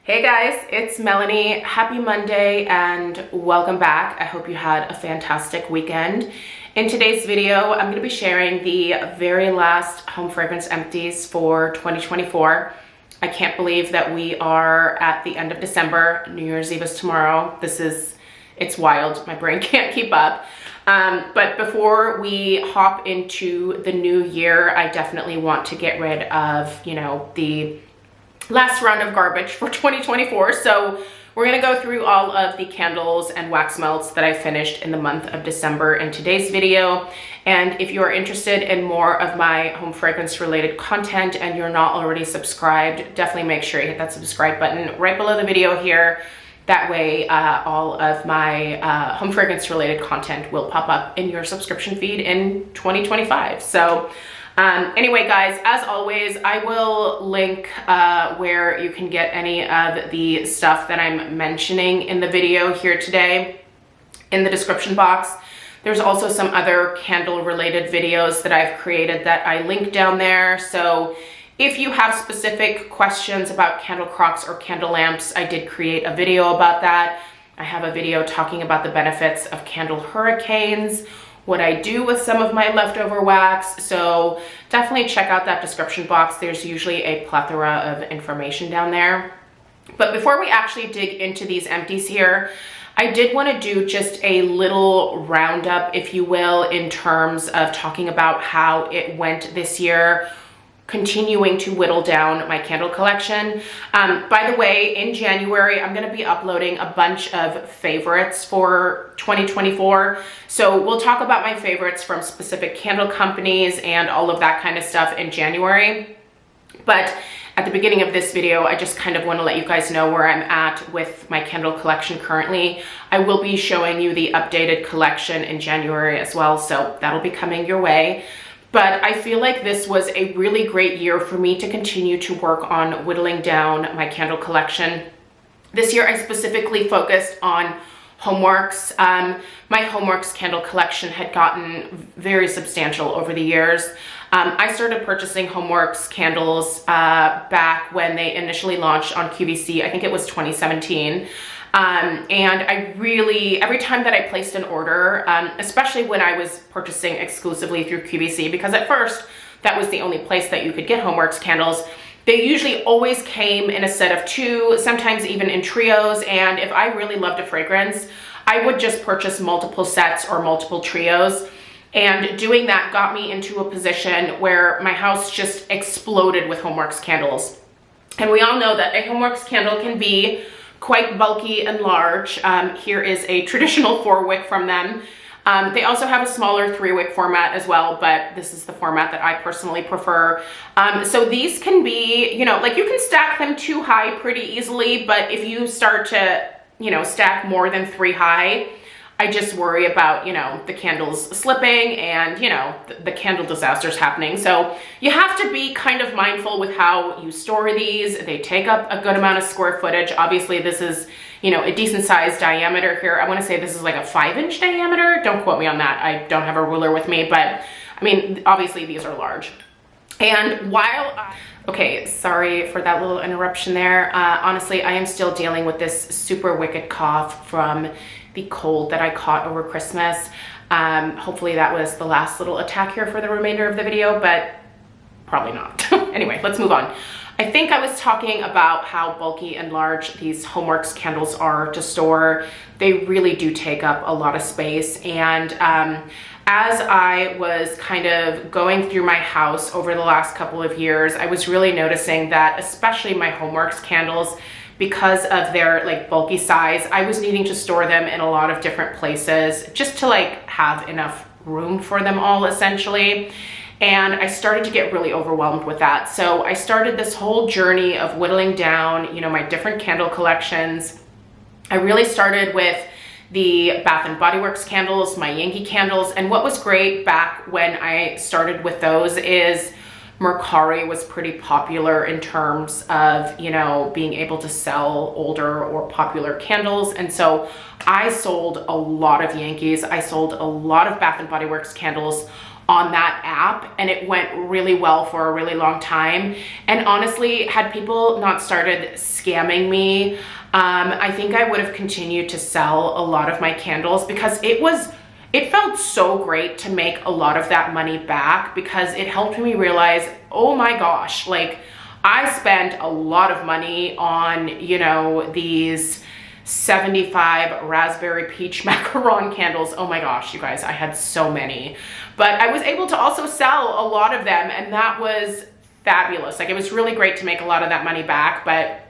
Hey guys, it's Melanie. Happy Monday and welcome back. I hope you had a fantastic weekend. In today's video, I'm going to be sharing the very last home fragrance empties for 2024. I can't believe that we are at the end of December. New Year's Eve is tomorrow. It's wild. My brain can't keep up. But before we hop into the new year, I definitely want to get rid of, the last round of garbage for 2024. So we're going to go through all of the candles and wax melts that I finished in the month of December in today's video. And if you are interested in more of my home fragrance related content and you're not already subscribed, definitely make sure you hit that subscribe button right below the video here. That way all of my home fragrance related content will pop up in your subscription feed in 2025. So anyway, guys, as always, I will link where you can get any of the stuff that I'm mentioning in the video here today in the description box. There's also some other candle related videos that I've created that I link down there. So if you have specific questions about candle crocks or candle lamps, I did create a video about that. I have a video talking about the benefits of candle hurricanes, what I do with some of my leftover wax. So definitely check out that description box. There's usually a plethora of information down there. But before we actually dig into these empties here, I did want to do just a little roundup, if you will, in terms of talking about how it went this year, continuing to whittle down my candle collection. By the way, in January, I'm going to be uploading a bunch of favorites for 2024. So we'll talk about my favorites from specific candle companies and all of that kind of stuff in January. But at the beginning of this video, I just kind of want to let you guys know where I'm at with my candle collection currently. I will be showing you the updated collection in January as well, so that'll be coming your way. But I feel like this was a really great year for me to continue to work on whittling down my candle collection. This year, I specifically focused on HomeWorx. My HomeWorx candle collection had gotten very substantial over the years. I started purchasing HomeWorx candles back when they initially launched on QVC. I think it was 2017. And I really, every time that I placed an order, especially when I was purchasing exclusively through QVC, because at first that was the only place that you could get HomeWorx candles, they usually always came in a set of 2, sometimes even in trios. And if I really loved a fragrance, I would just purchase multiple sets or multiple trios. And doing that got me into a position where my house just exploded with HomeWorx candles. And we all know that a HomeWorx candle can be quite bulky and large. Here is a traditional 4-wick from them. They also have a smaller 3-wick format as well, but this is the format that I personally prefer. So these can be, like you can stack them 2 high pretty easily, but if you start to, stack more than 3 high, I just worry about, the candles slipping and, the candle disasters happening. So you have to be kind of mindful with how you store these. They take up a good amount of square footage. Obviously, this is, a decent sized diameter here. I want to say this is like a 5-inch diameter. Don't quote me on that. I don't have a ruler with me, but I mean, obviously these are large. And okay, sorry for that little interruption there. Honestly, I am still dealing with this super wicked cough from the cold that I caught over Christmas. Hopefully that was the last little attack here for the remainder of the video, but probably not. Anyway, let's move on. I think I was talking about how bulky and large these HomeWorx candles are to store. They really do take up a lot of space. And as I was kind of going through my house over the last couple of years, I was really noticing that especially my HomeWorx candles, because of their bulky size, I was needing to store them in a lot of different places just to have enough room for them all essentially. And I started to get really overwhelmed with that. So I started this whole journey of whittling down, my different candle collections. I really started with the Bath & Body Works candles, my Yankee candles. And what was great back when I started with those is Mercari was pretty popular in terms of, being able to sell older or popular candles. And so I sold a lot of Yankees. I sold a lot of Bath & Body Works candles on that app, and it went really well for a really long time. And honestly, had people not started scamming me, I think I would have continued to sell a lot of my candles, because it felt so great to make a lot of that money back, because it helped me realize, oh my gosh, like I spent a lot of money on, you know, these 75 raspberry peach macaron candles. Oh my gosh, you guys, I had so many, but I was able to also sell a lot of them, and that was fabulous. Like, it was really great to make a lot of that money back. But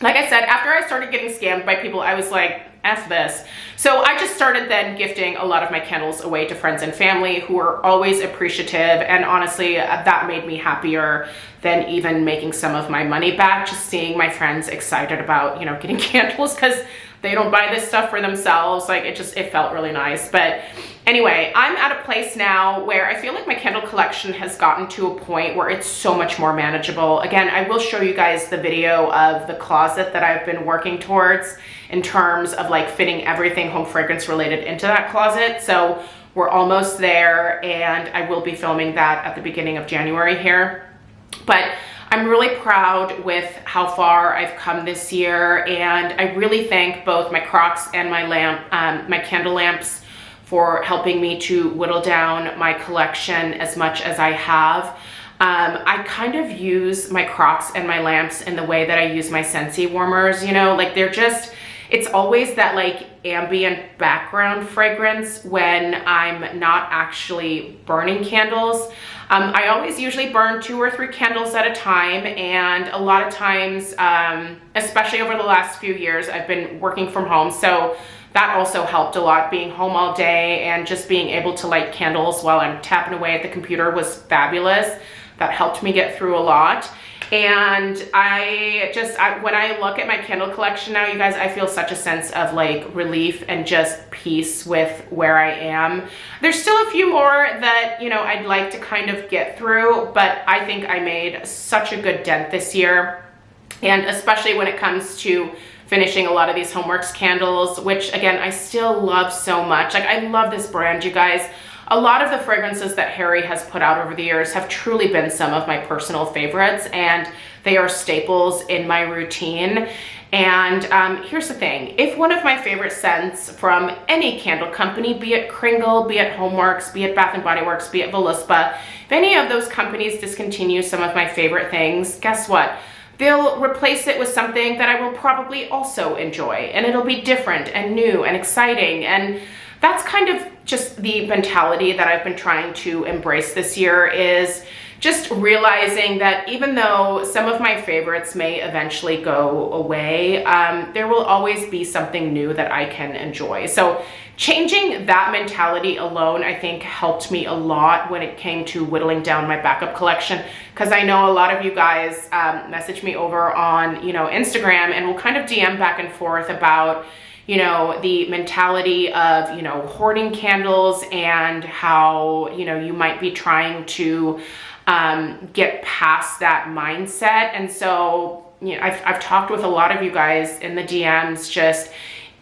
like I said, after I started getting scammed by people, I was like, F this. So I just started then gifting a lot of my candles away to friends and family, who are always appreciative. And honestly, that made me happier than even making some of my money back. Just seeing my friends excited about, you know, getting candles, because they don't buy this stuff for themselves. Like, it felt really nice. But anyway, I'm at a place now where I feel like my candle collection has gotten to a point where it's so much more manageable. Again, I will show you guys the video of the closet that I've been working towards in terms of like fitting everything home fragrance related into that closet. So we're almost there, and I will be filming that at the beginning of January here. But I'm really proud with how far I've come this year, and I really thank both my Crocs and my candle lamps for helping me to whittle down my collection as much as I have. I kind of use my Crocs and my lamps in the way that I use my Scentsy warmers, you know, like it's always that like ambient background fragrance when I'm not actually burning candles. I always usually burn 2 or 3 candles at a time, and a lot of times, especially over the last few years, I've been working from home, so that also helped a lot. Being home all day and just being able to light candles while I'm tapping away at the computer was fabulous. That helped me get through a lot. And when I look at my candle collection now, you guys, I feel such a sense of like relief and just peace with where I am. There's still a few more that, you know, I'd like to kind of get through, but I think I made such a good dent this year. And especially when it comes to finishing a lot of these HomeWorx candles, which again, I still love so much. Like, I love this brand, you guys. A lot of the fragrances that Harry has put out over the years have truly been some of my personal favorites, and they are staples in my routine. And here's the thing, if one of my favorite scents from any candle company, be it Kringle, be it HomeWorx, be it Bath & Body Works, be it Voluspa, if any of those companies discontinue some of my favorite things, guess what? They'll replace it with something that I will probably also enjoy, and it'll be different and new and exciting. And that's kind of just the mentality that I've been trying to embrace this year, is just realizing that even though some of my favorites may eventually go away, there will always be something new that I can enjoy. So changing that mentality alone, I think, helped me a lot when it came to whittling down my backup collection, because I know a lot of you guys message me over on, you know, Instagram, and we'll kind of DM back and forth about, you know, the mentality of, you know, hoarding candles, and how, you know, you might be trying to get past that mindset. And so, you know, I've talked with a lot of you guys in the DMs, just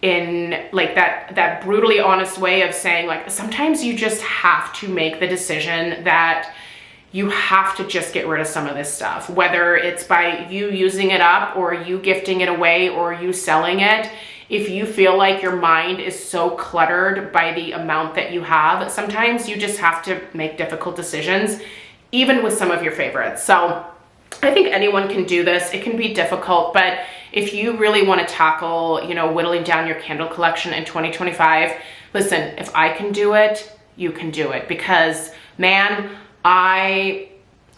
in like that brutally honest way of saying, like, sometimes you just have to make the decision that you have to just get rid of some of this stuff, whether it's by you using it up, or you gifting it away, or you selling it. If you feel like your mind is so cluttered by the amount that you have, sometimes you just have to make difficult decisions, even with some of your favorites. So I think anyone can do this. It can be difficult, but if you really want to tackle, you know, whittling down your candle collection in 2025, listen, if I can do it, you can do it. Because man, I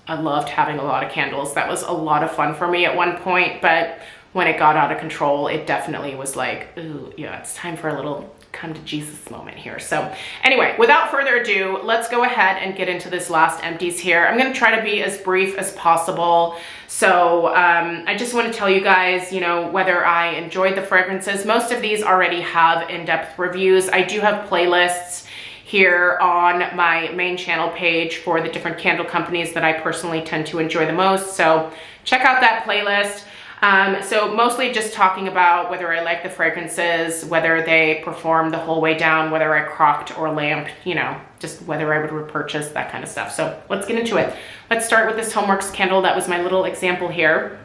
loved having a lot of candles. That was a lot of fun for me at one point, but when it got out of control, it definitely was like, ooh, yeah, it's time for a little come to Jesus moment here. So anyway, without further ado, let's go ahead and get into this last empties here. I'm going to try to be as brief as possible. So I just want to tell you guys, you know, whether I enjoyed the fragrances. Most of these already have in-depth reviews. I do have playlists here on my main channel page for the different candle companies that I personally tend to enjoy the most. So check out that playlist. So mostly just talking about whether I like the fragrances, whether they perform the whole way down, whether I crocked or lamped, you know, just whether I would repurchase, that kind of stuff. So let's get into it. Let's start with this HomeWorx candle. That was my little example here.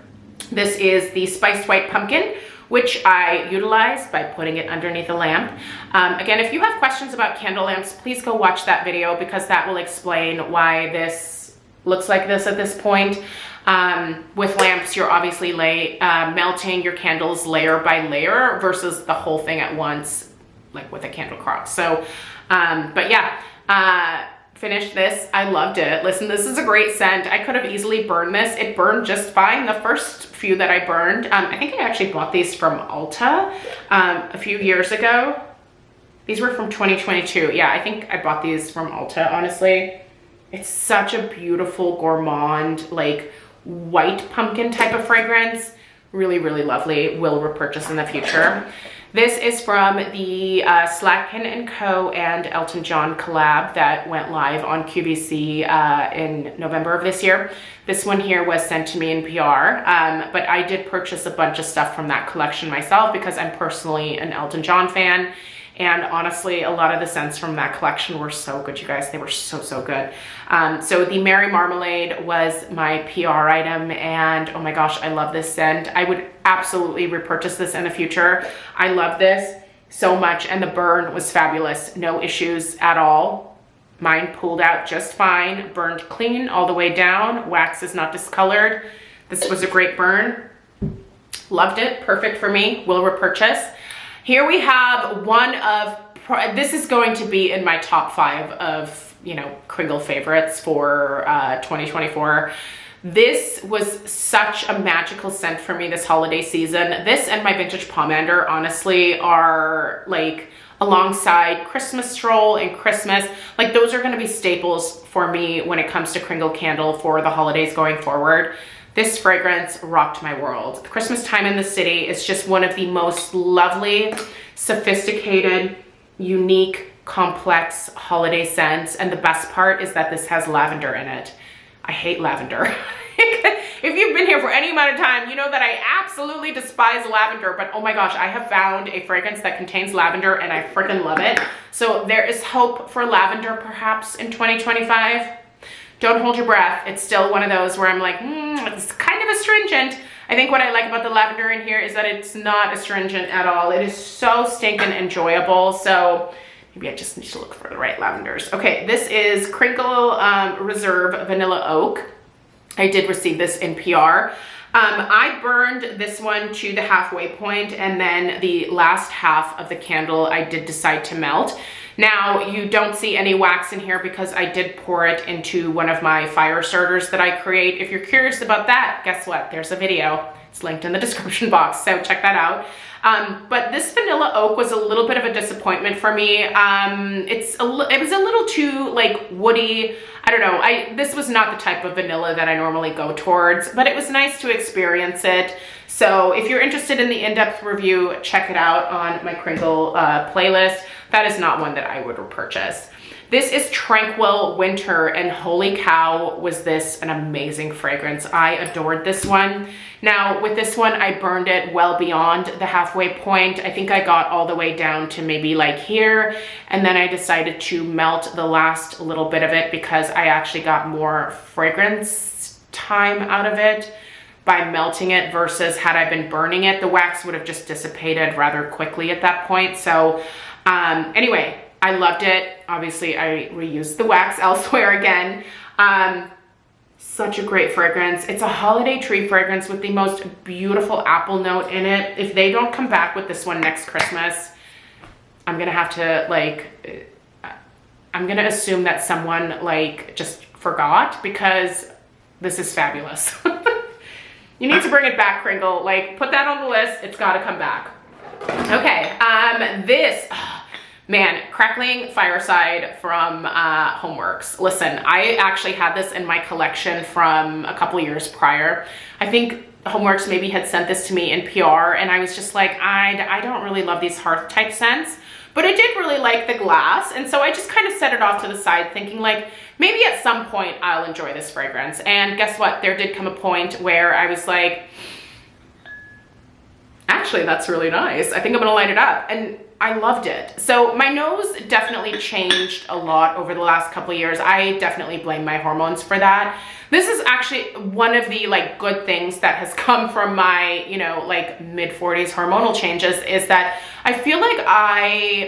This is the Spiced White Pumpkin, which I utilized by putting it underneath a lamp. Again, if you have questions about candle lamps, please go watch that video because that will explain why this looks like this at this point. With lamps, you're obviously melting your candles layer by layer versus the whole thing at once, like with a candle crock. So, but yeah, finished this. I loved it. Listen, this is a great scent. I could have easily burned this. It burned just fine. The first few that I burned, I think I actually bought these from Ulta a few years ago. These were from 2022. Yeah, I think I bought these from Ulta, honestly. It's such a beautiful gourmand, like white pumpkin type of fragrance. Really, really lovely. Will repurchase in the future. This is from the Slatkin & Co. and Elton John collab that went live on QVC in November of this year. This one here was sent to me in PR, but I did purchase a bunch of stuff from that collection myself because I'm personally an Elton John fan. And honestly, a lot of the scents from that collection were so good, you guys. They were so, so good. So the Merry Marmalade was my PR item, and oh my gosh, I love this scent. I would absolutely repurchase this in the future. I love this so much, and the burn was fabulous. No issues at all. Mine pulled out just fine, burned clean all the way down. Wax is not discolored. This was a great burn. Loved it, perfect for me, will repurchase. Here we have one of, this is going to be in my top 5 of, you know, Kringle favorites for 2024. This was such a magical scent for me this holiday season. This and my Vintage Pomander, honestly, are like alongside Christmas Stroll and Christmas. Like those are gonna be staples for me when it comes to Kringle candle for the holidays going forward. This fragrance rocked my world. Christmas Time in the City is just one of the most lovely, sophisticated, unique, complex holiday scents. And the best part is that this has lavender in it. I hate lavender. If you've been here for any amount of time, you know that I absolutely despise lavender, but oh my gosh, I have found a fragrance that contains lavender and I freaking love it. So there is hope for lavender perhaps in 2025. Don't hold your breath. It's still one of those where I'm like, it's kind of astringent. I think what I like about the lavender in here is that it's not astringent at all. It is so stinking enjoyable. So maybe I just need to look for the right lavenders. Okay, this is Kringle Reserve Vanilla Oak. I did receive this in PR. I burned this one to the halfway point, and then the last half of the candle I did decide to melt. Now, you don't see any wax in here because I did pour it into one of my fire starters that I create. If you're curious about that, guess what? There's a video. It's linked in the description box, so check that out. But this vanilla oak was a little bit of a disappointment for me. It was a little too like woody. I don't know. This was not the type of vanilla that I normally go towards, but it was nice to experience it. So if you're interested in the in-depth review, check it out on my Kringle playlist. That is not one that I would repurchase. This is Tranquil Winter, and holy cow, was this an amazing fragrance. I adored this one. Now, with this one, I burned it well beyond the halfway point. I think I got all the way down to maybe like here, and then I decided to melt the last little bit of it because I actually got more fragrance time out of it by melting it versus had I been burning it. The wax would have just dissipated rather quickly at that point. So anyway, I loved it. Obviously, I reused the wax elsewhere again. Such a great fragrance. It's a holiday tree fragrance with the most beautiful apple note in it. If they don't come back with this one next Christmas, I'm gonna have to like, I'm gonna assume that someone like just forgot because this is fabulous. You need to bring it back, Kringle. Like, put that on the list. It's gotta come back. Okay, this, man, Crackling Fireside from HomeWorx. Listen, I actually had this in my collection from a couple years prior. I think HomeWorx maybe had sent this to me in PR, and I was just like, I don't really love these hearth type scents, but I did really like the glass, and so I just kind of set it off to the side thinking like, maybe at some point I'll enjoy this fragrance. And guess what? There did come a point where I was like, actually, that's really nice. I think I'm gonna light it up. And I loved it. So my nose definitely changed a lot over the last couple of years. I definitely blame my hormones for that. This is actually one of the like good things that has come from my, you know, like mid-40s hormonal changes, is that I feel like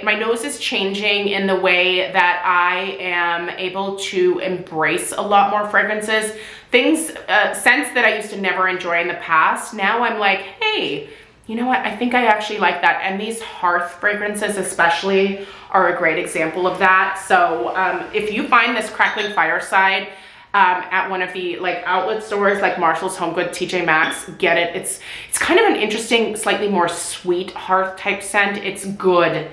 my nose is changing in the way that I am able to embrace a lot more fragrances. Things, scents that I used to never enjoy in the past. Now I'm like, hey, you know what? I think I actually like that. And these hearth fragrances especially are a great example of that. So if you find this Crackling Fireside at one of the like outlet stores like Marshall's, HomeGoods, TJ Maxx, get it. It's kind of an interesting, slightly more sweet hearth type scent. It's good.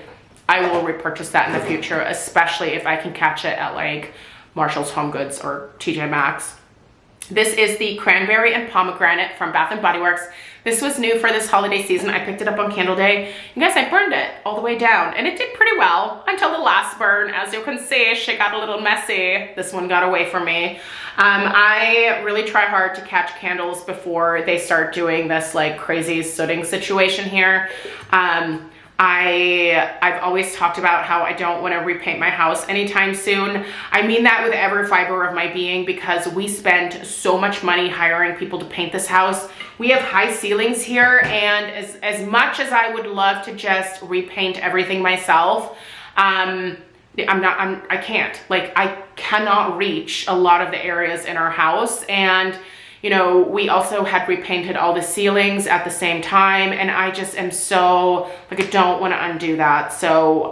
I will repurchase that in the future, especially if I can catch it at like Marshall's, HomeGoods, or TJ Maxx. This is the Cranberry and Pomegranate from Bath & Body Works. This was new for this holiday season. I picked it up on Candle Day. You guys, I burned it all the way down, and it did pretty well until the last burn. As you can see, she got a little messy. This one got away from me. I really try hard to catch candles before they start doing this like crazy sooting situation here. I've always talked about how I don't want to repaint my house anytime soon. I mean that with every fiber of my being, because we spend so much money hiring people to paint this house. We have high ceilings here, and as much as I would love to just repaint everything myself, I can't. Like, I cannot reach a lot of the areas in our house. And you know, we also had repainted all the ceilings at the same time, and I just am so, like, I don't want to undo that. So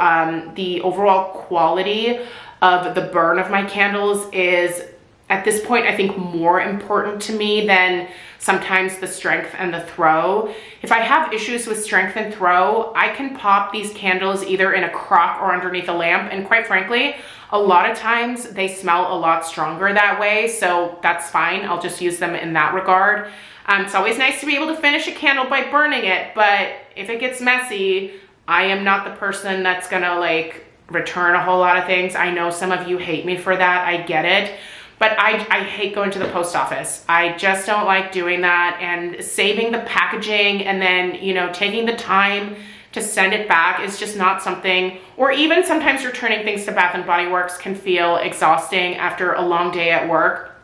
the overall quality of the burn of my candles is, at this point, I think more important to me than sometimes the strength and the throw. If I have issues with strength and throw, I can pop these candles either in a crock or underneath a lamp, and quite frankly, a lot of times they smell a lot stronger that way, so that's fine. I'll just use them in that regard. It's always nice to be able to finish a candle by burning it, but if it gets messy, I am not the person that's gonna like return a whole lot of things. I know some of you hate me for that, I get it, but I hate going to the post office. I just don't like doing that and saving the packaging and then, you know, taking the time to send it back is just not something, or even sometimes returning things to Bath & Body Works can feel exhausting after a long day at work.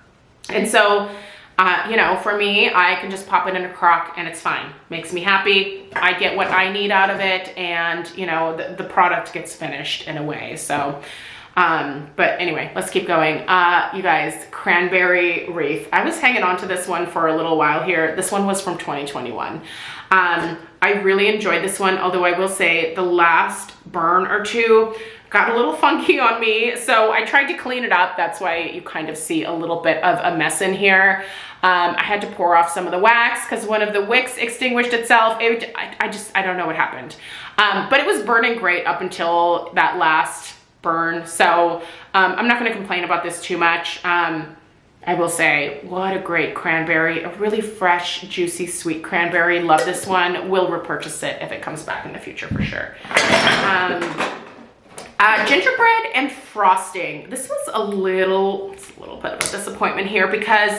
And so, you know, for me, I can just pop it in a crock and it's fine. Makes me happy. I get what I need out of it, and, you know, the product gets finished in a way. So, but anyway, let's keep going. You guys, Cranberry Wreath. I was hanging on to this one for a little while here. This one was from 2021. I really enjoyed this one, although I will say the last burn or two got a little funky on me, so I tried to clean it up. That's why you kind of see a little bit of a mess in here. I had to pour off some of the wax because one of the wicks extinguished itself. I don't know what happened, but it was burning great up until that last burn, so I'm not going to complain about this too much. I will say, what a great cranberry, a really fresh, juicy, sweet cranberry. Love this one. Will repurchase it if it comes back in the future for sure. Gingerbread and frosting. This was a little bit of a disappointment here because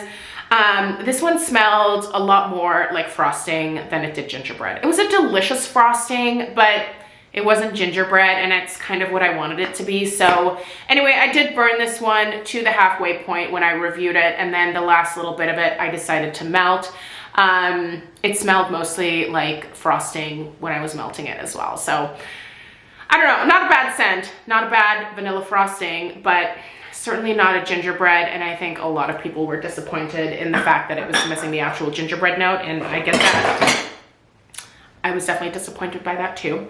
this one smelled a lot more like frosting than it did gingerbread. It was a delicious frosting, but it wasn't gingerbread, and it's kind of what I wanted it to be. So anyway, I did burn this one to the halfway point when I reviewed it, and then the last little bit of it I decided to melt. It smelled mostly like frosting when I was melting it as well. So I don't know, not a bad scent, not a bad vanilla frosting, but certainly not a gingerbread, and I think a lot of people were disappointed in the fact that it was missing the actual gingerbread note, and I get that. I was definitely disappointed by that too.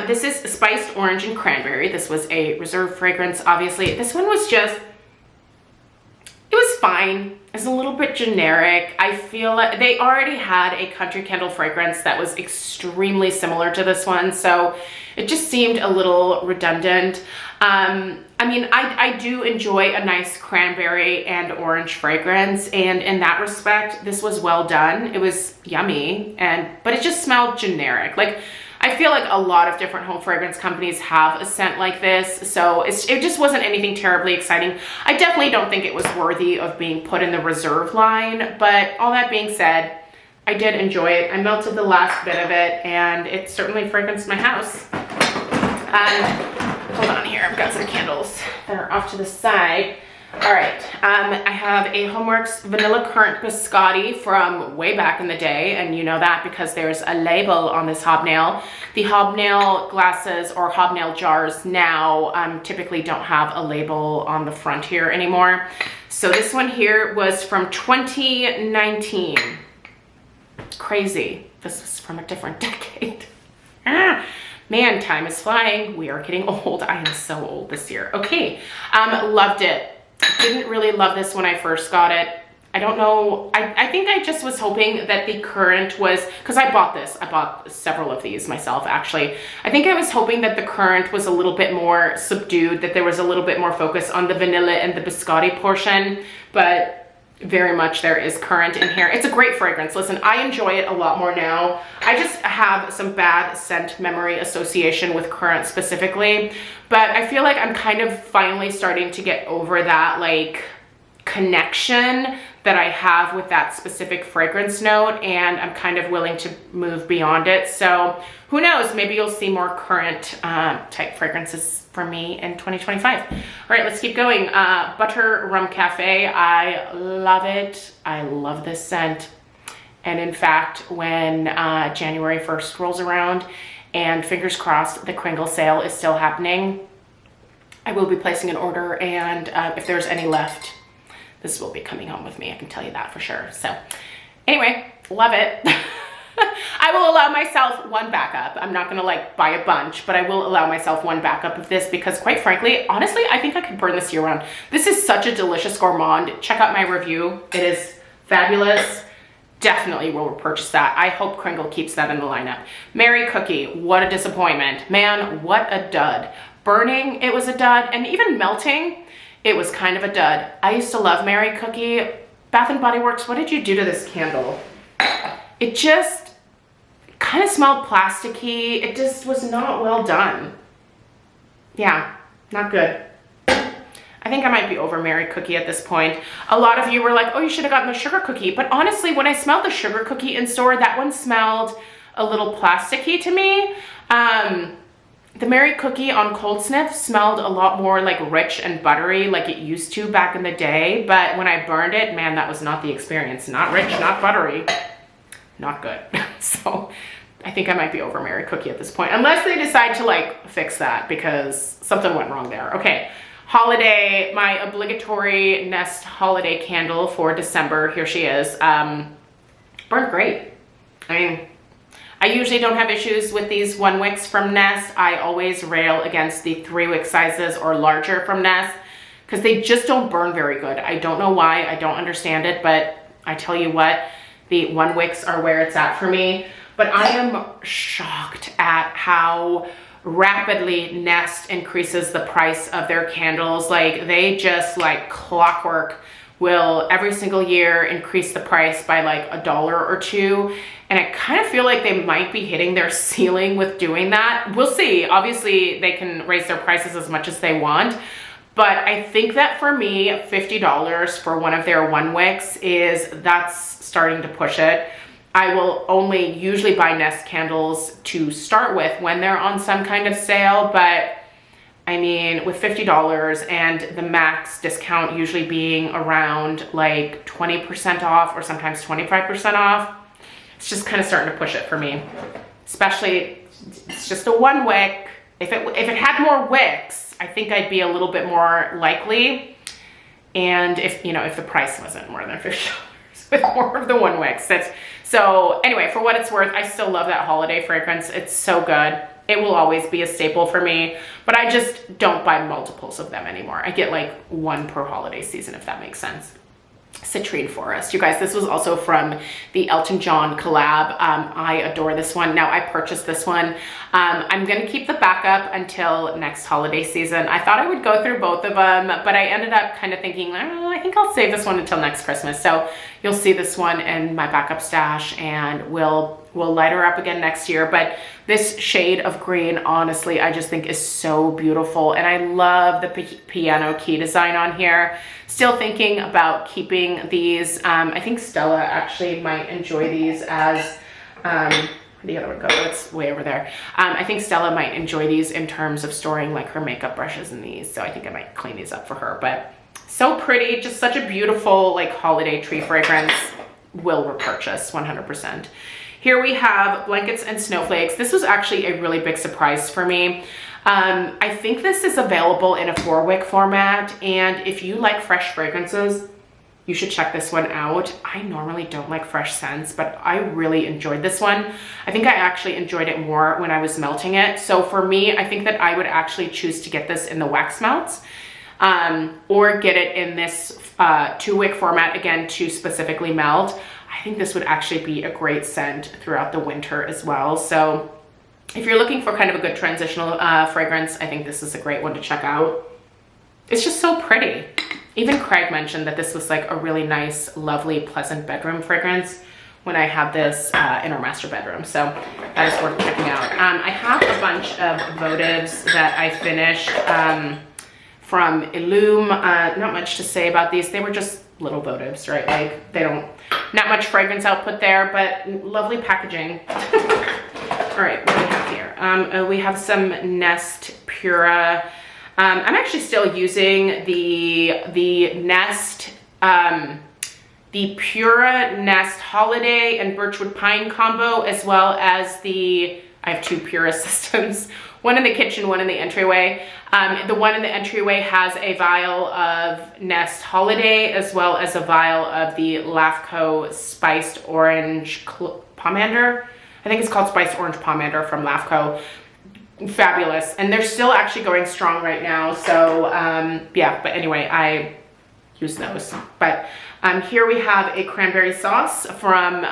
This is Spiced Orange and Cranberry. This was a reserve fragrance, obviously. This one was just, it was fine. It's a little bit generic. I feel like they already had a country candle fragrance that was extremely similar to this one, so it just seemed a little redundant. I mean, I do enjoy a nice cranberry and orange fragrance, and in that respect, this was well done. It was yummy, but it just smelled generic. Like, I feel like a lot of different home fragrance companies have a scent like this, so it just wasn't anything terribly exciting. I definitely don't think it was worthy of being put in the reserve line, but all that being said, I did enjoy it. I melted the last bit of it, and it certainly fragranced my house. Hold on here, I've got some candles that are off to the side. All right, I have a HomeWorx Vanilla Currant Biscotti from way back in the day, and you know that because there's a label on this hobnail. The hobnail glasses or hobnail jars now typically don't have a label on the front here anymore. So this one here was from 2019. Crazy, this was from a different decade. Man, time is flying. We are getting old. I am so old this year. Okay, loved it. Didn't really love this when I first got it. I don't know. I think I just was hoping that the currant was, because I bought several of these myself actually. I think I was hoping that the currant was a little bit more subdued, that there was a little bit more focus on the vanilla and the biscotti portion, but very much there is currant in here. It's a great fragrance. Listen, I enjoy it a lot more now. I just have some bad scent memory association with currant specifically, but I feel like I'm kind of finally starting to get over that like connection that I have with that specific fragrance note, and I'm kind of willing to move beyond it. So who knows, maybe you'll see more currant type fragrances from me in 2025. All right, let's keep going. Butter Rum Cafe, I love it. I love this scent. And in fact, when January 1st rolls around, and fingers crossed the Kringle sale is still happening, I will be placing an order, and if there's any left, this will be coming home with me, I can tell you that for sure. So anyway, love it. I will allow myself one backup. I'm not gonna like buy a bunch, but I will allow myself one backup of this because quite frankly, honestly, I think I could burn this year round. This is such a delicious gourmand. Check out my review. It is fabulous. Definitely will purchase that. I hope Kringle keeps that in the lineup. Mary Cookie, what a disappointment. Man, what a dud. Burning, it was a dud, and even melting, it was kind of a dud. I used to love Mary Cookie. Bath & Body Works, what did you do to this candle? It just kind of smelled plasticky. It just was not well done. Yeah, not good. I think I might be over Mary Cookie at this point. A lot of you were like, oh, you should have gotten the sugar cookie. But honestly, when I smelled the sugar cookie in store, that one smelled a little plasticky to me. The Mary Cookie on Cold Sniff smelled a lot more like rich and buttery like it used to back in the day. But when I burned it, man, that was not the experience. Not rich, not buttery. Not good. So I think I might be over Mary Cookie at this point, unless they decide to like fix that because something went wrong there. Okay, holiday, my obligatory Nest holiday candle for December. Here she is. Burned great. I mean, I usually don't have issues with these 1 wicks from Nest. I always rail against the 3 wick sizes or larger from Nest because they just don't burn very good. I don't know why. I don't understand it, but I tell you what, the 1 wicks are where it's at for me. But I am shocked at how rapidly Nest increases the price of their candles. Like they just like clockwork will every single year increase the price by like $1 or $2. And I kind of feel like they might be hitting their ceiling with doing that. We'll see. Obviously they can raise their prices as much as they want. But I think that for me, $50 for one of their 1 wicks that's starting to push it. I will only usually buy Nest candles to start with when they're on some kind of sale, but I mean, with $50 and the max discount usually being around like 20% off or sometimes 25% off, it's just kind of starting to push it for me. Especially, it's just a 1 wick. If it had more wicks, I think I'd be a little bit more likely. And if, you know, if the price wasn't more than $50 with more of the 1 wicks. So anyway, for what it's worth, I still love that holiday fragrance. It's so good. It will always be a staple for me, but I just don't buy multiples of them anymore. I get like 1 per holiday season, if that makes sense. Citrine Forest. You guys, this was also from the Elton John collab. I adore this one. Now, I purchased this one. I'm going to keep the backup until next holiday season. I thought I would go through both of them, but I ended up kind of thinking, I I think I'll save this one until next Christmas. So you'll see this one in my backup stash, and we'll light her up again next year. But this shade of green, honestly, I just think is so beautiful. And I love the piano key design on here. Still thinking about keeping these. I think Stella actually might enjoy these as, where'd the other one go? It's way over there. I think Stella might enjoy these in terms of storing like her makeup brushes in these. So I think I might clean these up for her. But so pretty, just such a beautiful like holiday tree fragrance. Will repurchase 100%. Here we have Blankets and Snowflakes. This was actually a really big surprise for me. I think this is available in a 4-wick format, and if you like fresh fragrances, you should check this one out. I normally don't like fresh scents, but I really enjoyed this one. I think I actually enjoyed it more when I was melting it. So for me, I think that I would actually choose to get this in the wax melts, or get it in this 2-wick format, again, to specifically melt. I think this would actually be a great scent throughout the winter as well. So if you're looking for kind of a good transitional fragrance, I think this is a great one to check out. It's just so pretty. Even Craig mentioned that this was like a really nice, lovely, pleasant bedroom fragrance when I had this in our master bedroom. So that is worth checking out. I have a bunch of votives that I finished from Illume. Not much to say about these. They were just little votives, right? Like they don't, not much fragrance output there, but lovely packaging. All right, what do we have here? We have some Nest Pura. I'm actually still using the Nest, the Pura Nest Holiday and Birchwood Pine combo, as well as I have 2 Pura systems, one in the kitchen, one in the entryway. The one in the entryway has a vial of Nest Holiday, as well as a vial of the LAFCO Spiced Orange Pomander. I think it's called Spiced Orange Pomander from LAFCO. Fabulous. And they're still actually going strong right now. So yeah, but anyway, I use those. But here we have a cranberry sauce from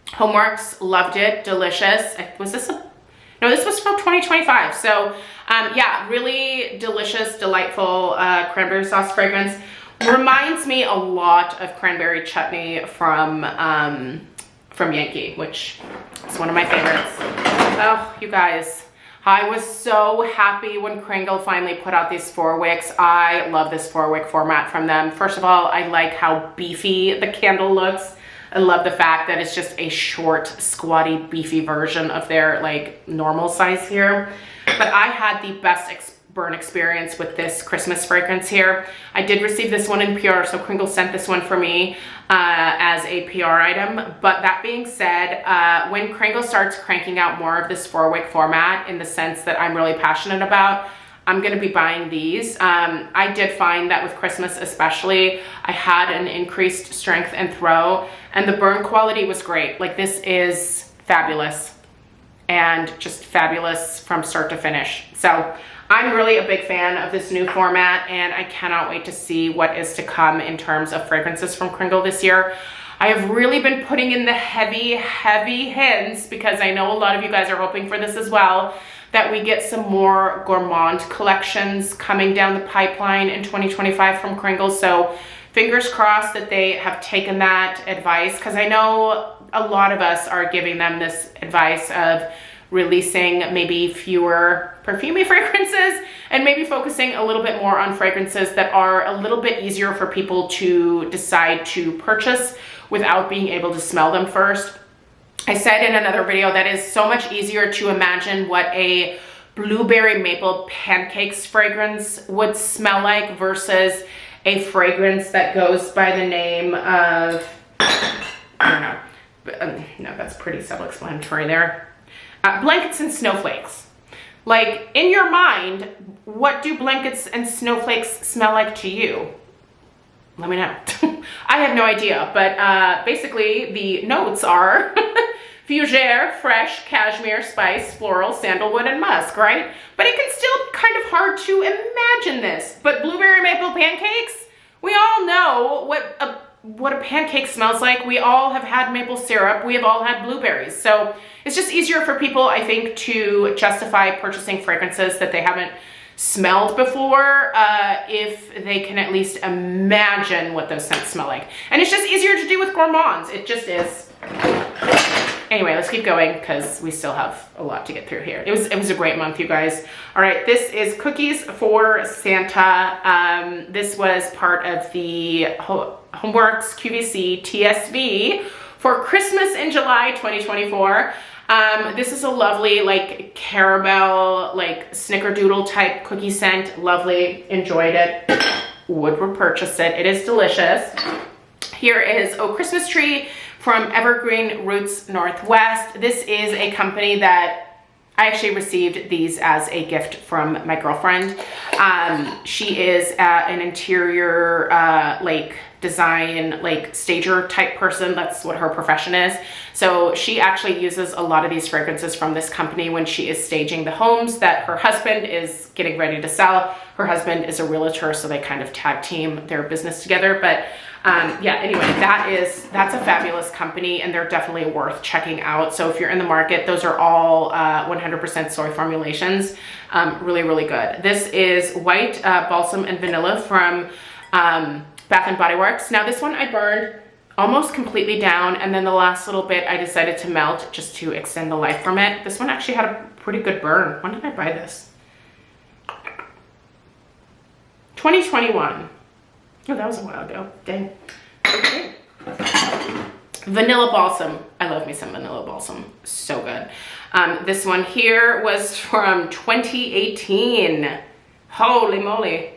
HomeWorx. Loved it. Delicious. Was this no, this was from 2025. So yeah, really delicious, delightful cranberry sauce fragrance. Reminds me a lot of cranberry chutney from Yankee, which is one of my favorites. Oh, you guys, I was so happy when Kringle finally put out these 4 wicks. I love this 4-wick format from them. First of all, I like how beefy the candle looks. I love the fact that it's just a short, squatty, beefy version of their like normal size here. But I had the best burn experience with this Christmas fragrance here. I did receive this one in PR, so Kringle sent this one for me as a PR item. But that being said, when Kringle starts cranking out more of this 4-wick format in the sense that I'm really passionate about, I'm gonna be buying these. I did find that with Christmas especially, I had an increased strength and throw, and the burn quality was great. Like, this is fabulous, and just fabulous from start to finish. So I'm really a big fan of this new format, and I cannot wait to see what is to come in terms of fragrances from Kringle this year. I have really been putting in the heavy hints, because I know a lot of you guys are hoping for this as well, that we get some more gourmand collections coming down the pipeline in 2025 from Kringle. So fingers crossed that they have taken that advice, because I know a lot of us are giving them this advice of releasing maybe fewer perfumey fragrances and maybe focusing a little bit more on fragrances that are a little bit easier for people to decide to purchase without being able to smell them first. I said in another video that is so much easier to imagine what a blueberry maple pancakes fragrance would smell like versus a fragrance that goes by the name of, I don't know, no, that's pretty self-explanatory there. Blankets and Snowflakes. Like, in your mind, what do blankets and snowflakes smell like to you? Let me know. I have no idea, but basically the notes are fougere, fresh, cashmere, spice, floral, sandalwood, and musk, right? But it can still kind of hard to imagine this. But blueberry maple pancakes, we all know what a pancake smells like. We all have had maple syrup. We have all had blueberries. So it's just easier for people, I think, to justify purchasing fragrances that they haven't smelled before, if they can at least imagine what those scents smell like. And it's just easier to do with gourmands. It just is. Anyway, let's keep going because we still have a lot to get through here. It was a great month, you guys. All right, this is Cookies for Santa. This was part of the HomeWorx QVC TSV for Christmas in July 2024. This is a lovely like caramel, like snickerdoodle type cookie scent. Lovely, enjoyed it, would repurchase it. It is delicious. Here is Oh Christmas Tree from Evergreen Roots Northwest. This is a company that I actually received these as a gift from my girlfriend. She is an interior like design, like stager type person. That's what her profession is. So she actually uses a lot of these fragrances from this company when she is staging the homes that her husband is getting ready to sell. Her husband is a realtor, so they kind of tag team their business together. But yeah, anyway, that's a fabulous company, and they're definitely worth checking out. So if you're in the market, those are all 100% soy formulations. Really, really good. This is White Balsam and Vanilla from Bath & Body Works. Now this one I burned almost completely down, and then the last little bit I decided to melt just to extend the life from it. This one actually had a pretty good burn. When did I buy this? 2021. Oh, that was a while ago. Dang. Okay. Vanilla Balsam. I love me some Vanilla Balsam. So good. This one here was from 2018. Holy moly.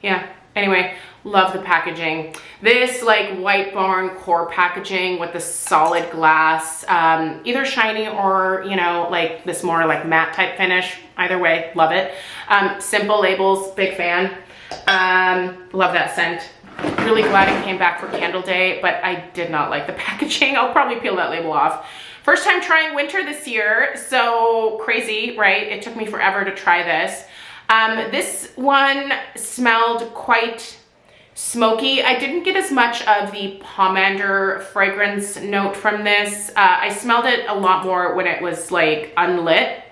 Yeah. Anyway, love the packaging. This like White Barn core packaging with the solid glass, either shiny or, you know, like this more like matte type finish. Either way, love it. Simple labels, big fan. Love that scent. Really glad it came back for Candle Day, but I did not like the packaging. I'll probably peel that label off. First time trying winter this year, so crazy, right? It took me forever to try this. This one smelled quite smoky. I didn't get as much of the pomander fragrance note from this. I smelled it a lot more when it was like unlit,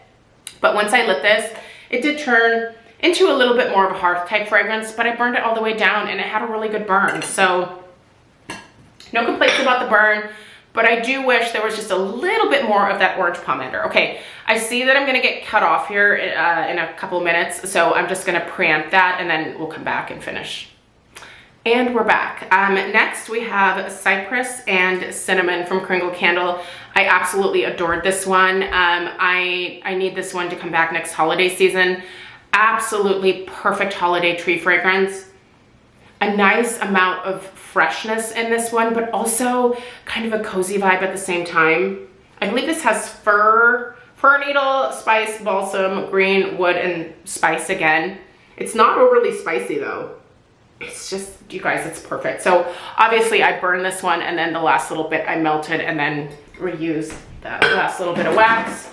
but once I lit this, it did turn into a little bit more of a hearth type fragrance, but I burned it all the way down and it had a really good burn. So no complaints about the burn, but I do wish there was just a little bit more of that orange pomander. Okay, I see that I'm gonna get cut off here in a couple minutes, so I'm just gonna preempt that and then we'll come back and finish. And we're back. Next we have Cypress and Cinnamon from Kringle Candle. I absolutely adored this one. I need this one to come back next holiday season. Absolutely perfect holiday tree fragrance. A nice amount of freshness in this one, but also kind of a cozy vibe at the same time. I believe this has fir needle, spice, balsam, green, wood, and spice again. It's not overly spicy though. It's just, you guys, it's perfect. So obviously I burned this one, and then the last little bit I melted and then reused that last little bit of wax.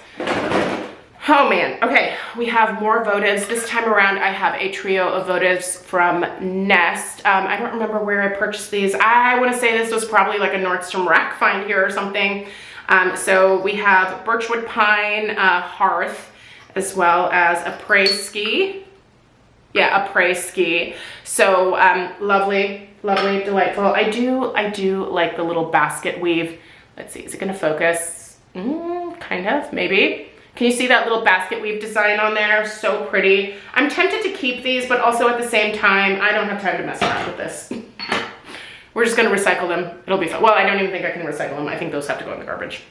Oh man, okay, we have more votives. This time around I have a trio of votives from Nest. I don't remember where I purchased these. I want to say this was probably like a Nordstrom rack find here or something. So we have Birchwood Pine Hearth, as well as a Ski. Yeah, a Ski. So lovely, lovely, delightful. I do like the little basket weave. Let's see, is it gonna focus? Kind of, maybe. Can you see that little basket weave design on there? So pretty. I'm tempted to keep these, but also at the same time, I don't have time to mess around with this. We're just gonna recycle them. It'll be fun. Well, I don't even think I can recycle them. I think those have to go in the garbage.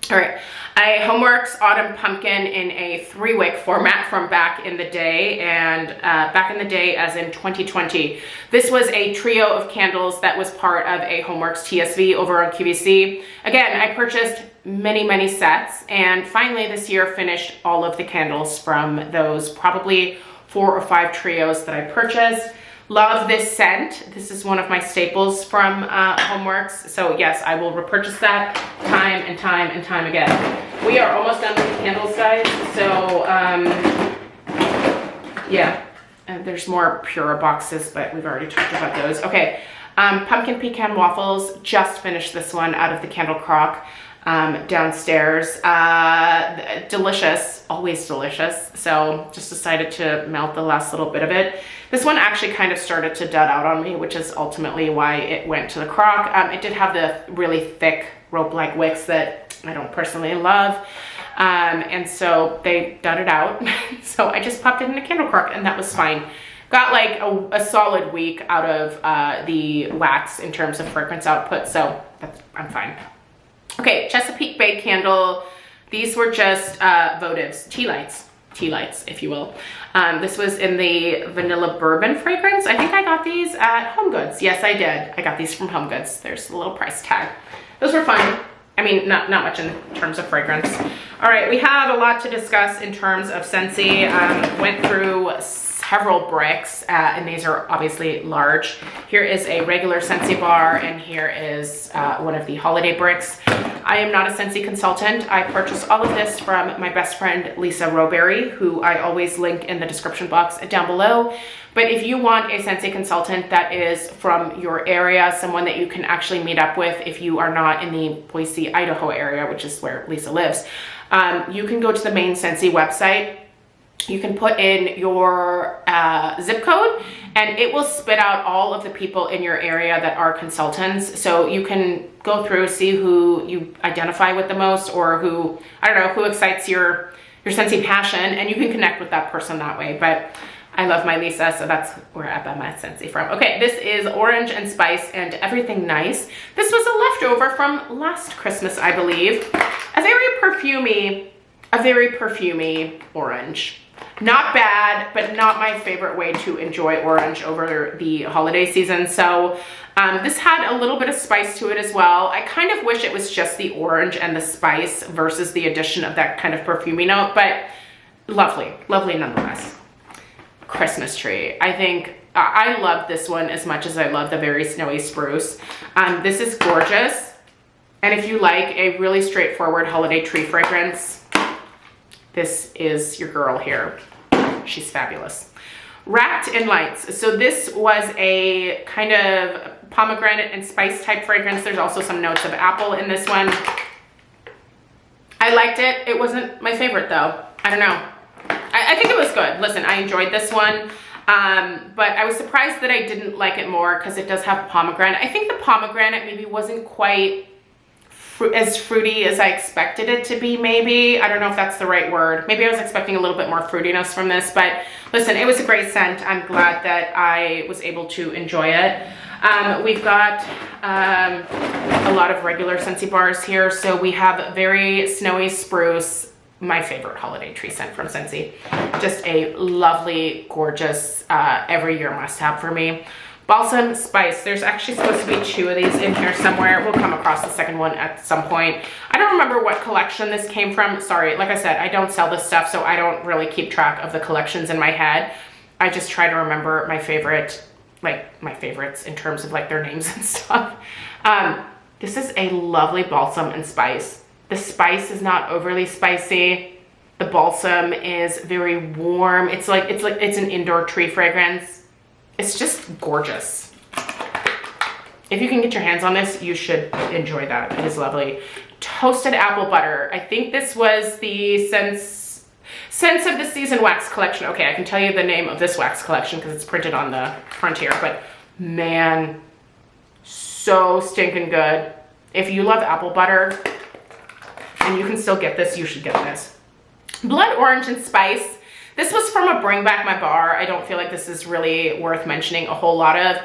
All right, a HomeWorx Autumn Pumpkin in a 3-wick format from back in the day, and back in the day as in 2020. This was a trio of candles that was part of a HomeWorx TSV over on QVC. Again, I purchased many sets, and finally this year finished all of the candles from those probably 4 or 5 trios that I purchased. Love this scent. This is one of my staples from HomeWorx. So yes, I will repurchase that time and time again. We are almost done with the candles, guys. So yeah, and there's more Pura boxes, but we've already talked about those. Okay, Pumpkin Pecan Waffles. Just finished this one out of the Candle Crock. downstairs. Delicious, always delicious. So just decided to melt the last little bit of it. This one actually kind of started to dud out on me, which is ultimately why it went to the crock. It did have the really thick rope-like wicks that I don't personally love. And so they dudded out. So I just popped it in a candle crock and that was fine. Got like a solid week out of the wax in terms of fragrance output. So I'm fine. Okay, Chesapeake Bay candle. These were just votives, tea lights, if you will. This was in the vanilla bourbon fragrance. I think I got these at HomeGoods. Yes, I did. I got these from HomeGoods. There's a little price tag. Those were fun. I mean, not much in terms of fragrance. All right, we have a lot to discuss in terms of Scentsy. Went through several bricks, and these are obviously large. Here is a regular Scentsy bar, and here is one of the holiday bricks. I am not a Scentsy consultant. I purchased all of this from my best friend, Lisa Roberry, who I always link in the description box down below. But if you want a Scentsy consultant that is from your area, someone that you can actually meet up with if you are not in the Boise, Idaho area, which is where Lisa lives, you can go to the main Scentsy website. You can put in your zip code and it will spit out all of the people in your area that are consultants. So you can go through, see who you identify with the most, or who, I don't know, who excites your Scentsy passion, and you can connect with that person that way. But I love my Lisa, so that's where I buy my Scentsy from. Okay, this is Orange and Spice and Everything Nice. This was a leftover from last Christmas, I believe. A very perfumey orange. Not bad, but not my favorite way to enjoy orange over the holiday season. So this had a little bit of spice to it as well. I kind of wish it was just the orange and the spice versus the addition of that kind of perfumey note, but lovely, lovely nonetheless. Christmas tree. I think I love this one as much as I love the Very Snowy Spruce. This is gorgeous. And if you like a really straightforward holiday tree fragrance, this is your girl here. She's fabulous. Wrapped in Lights. So this was a kind of pomegranate and spice type fragrance. There's also some notes of apple in this one. I liked it. It wasn't my favorite though. I don't know. I think it was good. Listen, I enjoyed this one. But I was surprised that I didn't like it more because it does have pomegranate. I think the pomegranate maybe wasn't quite as fruity as I expected it to be, maybe. I don't know if that's the right word. Maybe I was expecting a little bit more fruitiness from this, but listen, it was a great scent. I'm glad that I was able to enjoy it. We've got a lot of regular Scentsy bars here. So we have Very Snowy Spruce, my favorite holiday tree scent from Scentsy. Just a lovely, gorgeous, every year must have for me. Balsam Spice. There's actually supposed to be 2 of these in here somewhere. We'll come across the second one at some point. I don't remember what collection this came from. Sorry, like I said, I don't sell this stuff, so I don't really keep track of the collections in my head. I just try to remember my favorite, like my favorites in terms of like their names and stuff. This is a lovely balsam and spice. The spice is not overly spicy. The balsam is very warm. It's an indoor tree fragrance. It's just gorgeous. If you can get your hands on this, you should enjoy that. It is lovely. Toasted apple butter. I think this was the Scents of the Season wax collection. Okay, I can tell you the name of this wax collection because it's printed on the front here, but man, so stinking good. If you love apple butter and you can still get this, you should get this. Blood Orange and Spice. This was from a Bring Back My Bar. I don't feel like this is really worth mentioning a whole lot of.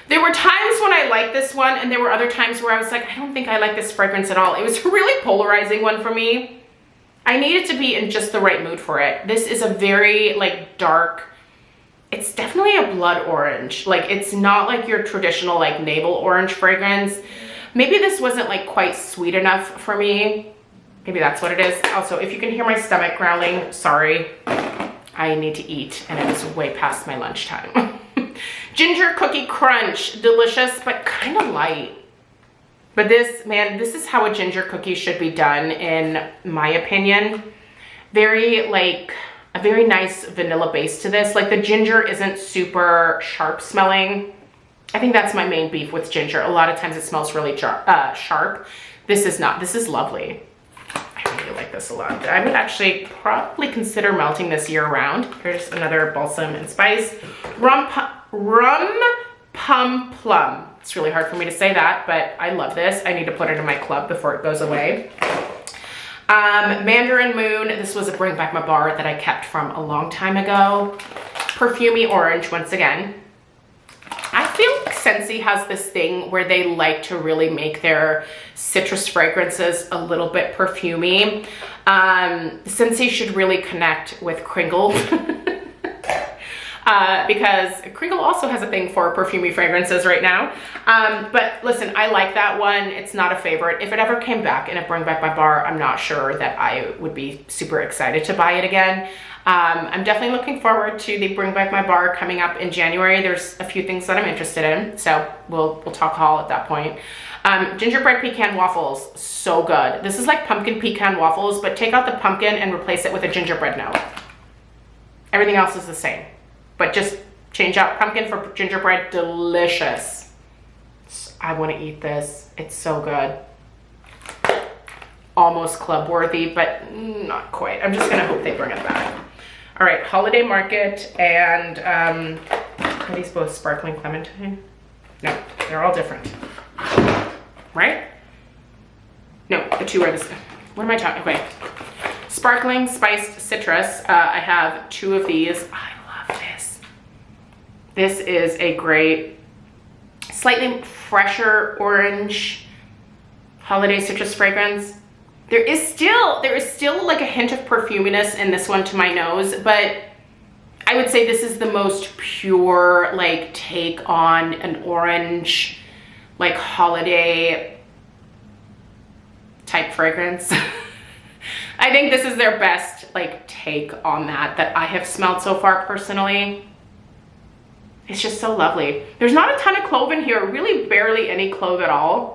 There were times when I liked this one, and there were other times where I was like, I don't think I like this fragrance at all. It was a really polarizing one for me. I needed to be in just the right mood for it. This is a very like dark, it's definitely a blood orange. Like it's not like your traditional like navel orange fragrance. Maybe this wasn't like quite sweet enough for me. Maybe that's what it is. Also, if you can hear my stomach growling, sorry. I need to eat, and it is way past my lunchtime. Ginger Cookie Crunch, delicious, but kind of light. But this, man, this is how a ginger cookie should be done, in my opinion. Very, like, a very nice vanilla base to this. Like, the ginger isn't super sharp smelling. I think that's my main beef with ginger. A lot of times it smells really sharp. This is not, this is lovely. I really like this a lot. I would actually probably consider melting this year round. Here's another balsam and spice. Rum Pum Plum. It's really hard for me to say that, but I love this. I need to put it in my club before it goes away. Mandarin Moon. This was a bring back my bar that I kept from a long time ago. Perfumey orange once again. I feel like Scentsy has this thing where they like to really make their citrus fragrances a little bit perfumey. Scentsy should really connect with Kringle. Because Kringle also has a thing for perfumey fragrances right now. But listen, I like that one. It's not a favorite. If it ever came back in a bring back my bar, I'm not sure that I would be super excited to buy it again. I'm definitely looking forward to the bring back my bar coming up in January. There's a few things that I'm interested in, so we'll talk haul at that point. Gingerbread pecan waffles, so good. This is like pumpkin pecan waffles, but take out the pumpkin and replace it with a gingerbread note. Everything else is the same, but just change out pumpkin for gingerbread. Delicious. I want to eat this. It's so good. Almost club worthy, but not quite. I'm just gonna hope they bring it back. All right, Holiday Market and are these both sparkling clementine? No, they're all different, right? No, the two are the same. What am I talking? Okay, sparkling spiced citrus. I have two of these. I love this. This is a great, slightly fresher orange holiday citrus fragrance. There is still like a hint of perfuminess in this one to my nose, but I would say this is the most pure like take on an orange like holiday type fragrance. I think this is their best like take on that I have smelled so far personally. It's just so lovely. There's not a ton of clove in here, really barely any clove at all.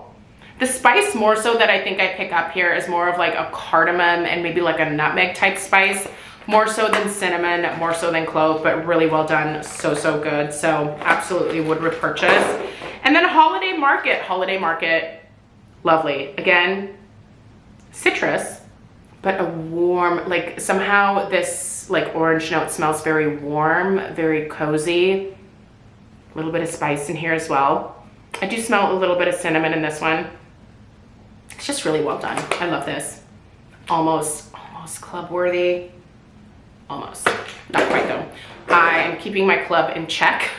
The spice more so that I think I pick up here is more of like a cardamom and maybe like a nutmeg type spice, more so than cinnamon, more so than clove, but really well done. So good. So absolutely would repurchase. And then Holiday Market, lovely. Again, citrus, but a warm, like somehow this like orange note smells very warm, very cozy. A little bit of spice in here as well. I do smell a little bit of cinnamon in this one. It's just really well done. I love this. Almost club worthy. Almost, not quite though. I am keeping my club in check.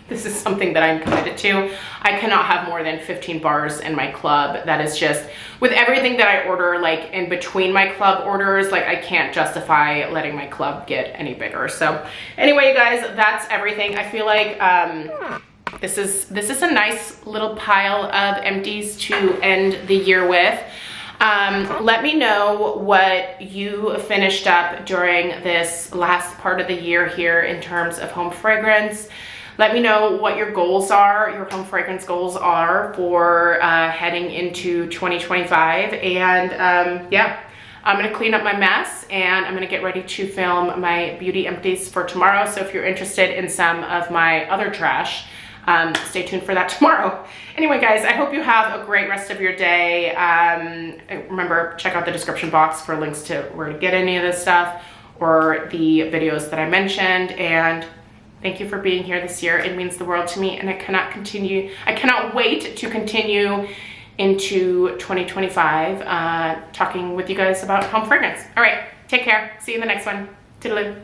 This is something that I'm committed to. I cannot have more than 15 bars in my club. That is just, with everything that I order, like in between my club orders, like I can't justify letting my club get any bigger. So anyway, you guys, that's everything. I feel like this is a nice little pile of empties to end the year with. Let me know what you finished up during this last part of the year here in terms of home fragrance. Let me know what your goals are, your home fragrance goals are for heading into 2025. And yeah, I'm gonna clean up my mess and I'm gonna get ready to film my beauty empties for tomorrow. So if you're interested in some of my other trash, stay tuned for that tomorrow. Anyway, guys, I hope you have a great rest of your day. Remember, check out the description box for links to where to get any of this stuff or the videos that I mentioned. And thank you for being here this year. It means the world to me, and I cannot wait to continue into 2025 talking with you guys about home fragrance. All right, take care. See you in the next one. Toodaloo.